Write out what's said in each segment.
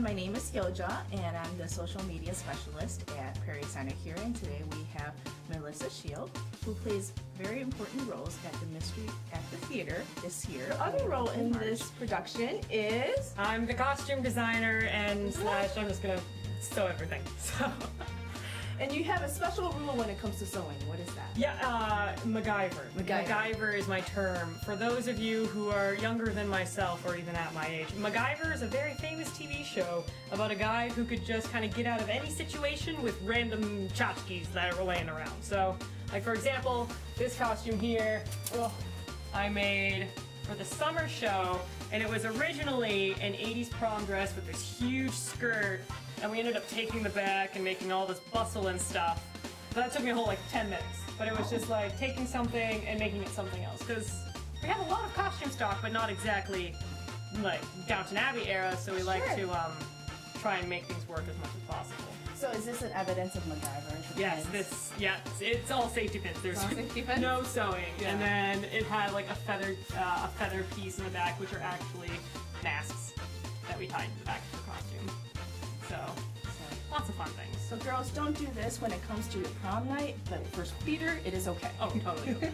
my name is Scheele, and I'm the social media specialist at Prairie Center here. And today we have Melissa Scheele, who plays very important roles at the Mystery at the Theater this year. The other role in this production is... I'm the costume designer and slash I'm just gonna sew everything. So. And you have a special rule when it comes to sewing. What is that? Yeah, MacGyver. MacGyver is my term. For those of you who are younger than myself or even at my age, MacGyver is a very famous TV show about a guy who could just kind of get out of any situation with random tchotchkes that are laying around. So, like for example, this costume here, I made for the summer show, and it was originally an 80s prom dress with this huge skirt. And we ended up taking the back and making all this bustle and stuff. So that took me a whole like 10 minutes. But it was just like taking something and making it something else. Because we have a lot of costume stock, but not exactly like Downton Abbey era. So we like to try and make things work as much as possible. So is this an evidence of MacGyver? Yes, it's all safety pins. There's no sewing. Yeah. And then it had like a feather piece in the back, which are actually masks that we tied to the back of the costume. So, lots of fun things. So girls, don't do this when it comes to your prom night, but for theater, it is okay. Oh, totally okay.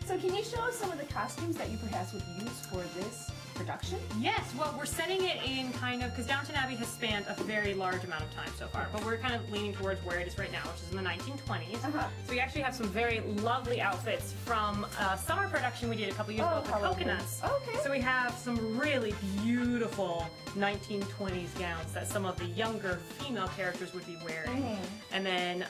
So can you show us some of the costumes that you perhaps would use for this production? Yes, well we're setting it in kind of, because Downton Abbey has spanned a very large amount of time so far, but we're kind of leaning towards where it is right now, which is in the 1920s. So we actually have some very lovely outfits from a summer production we did a couple years ago for Coconuts. Okay. So we have some really beautiful 1920s gowns that some of the younger female characters would be wearing. And then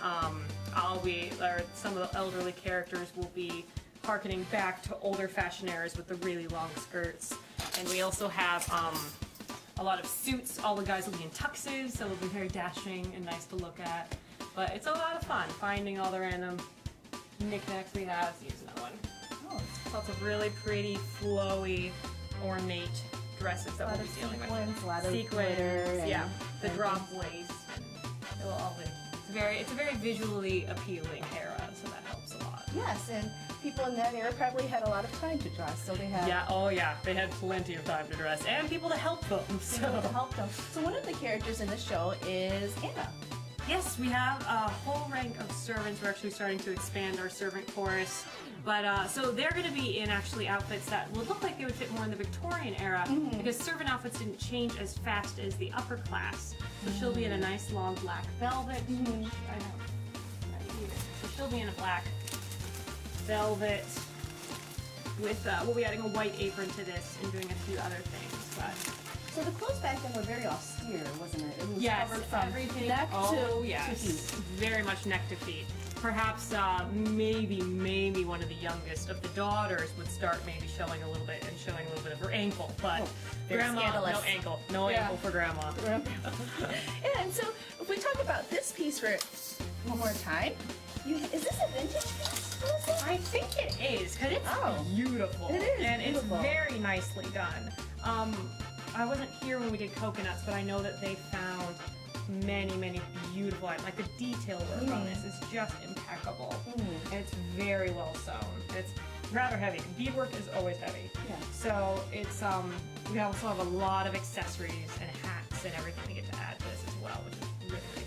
some of the elderly characters will be harkening back to older fashion eras with the really long skirts. And we also have a lot of suits. All the guys will be in tuxes, so it'll be very dashing and nice to look at. But it's a lot of fun finding all the random knickknacks we have. So here's another one. Lots of really pretty, flowy, ornate dresses that we'll be dealing with. A lot of sequins, yeah. The drop waist. It will all be. It's a very visually appealing era, so that helps a lot. Yes, and people in that era probably had a lot of time to dress, so they had... Yeah, they had plenty of time to dress, and people to help them, So one of the characters in the show is Anna. Yes, we have a whole rank of servants. We're actually starting to expand our servant chorus. But, so they're going to be in actually outfits that would look like they would fit more in the Victorian era, because servant outfits didn't change as fast as the upper class. So she'll be in a nice long black velvet, which I have right here. So she'll be in a black velvet with, we'll be adding a white apron to this and doing a few other things. But so the clothes back then were very austere, wasn't it? It was covered from everything. Neck to feet. Very much neck to feet. Perhaps maybe one of the youngest of the daughters would start maybe showing a little bit of her ankle, but grandma, scandalous. no ankle for grandma. And so if we talk about this piece for one more time, is this a vintage piece? I think it is, because it's beautiful. It is and beautiful. It's very nicely done. I wasn't here when we did Coconuts, but I know that they found many beautiful items. Like the detail work on this is just impeccable. And it's very well sewn. It's rather heavy. Beadwork is always heavy. So it's we also have a lot of accessories and hats and everything we get to add to this as well, which is really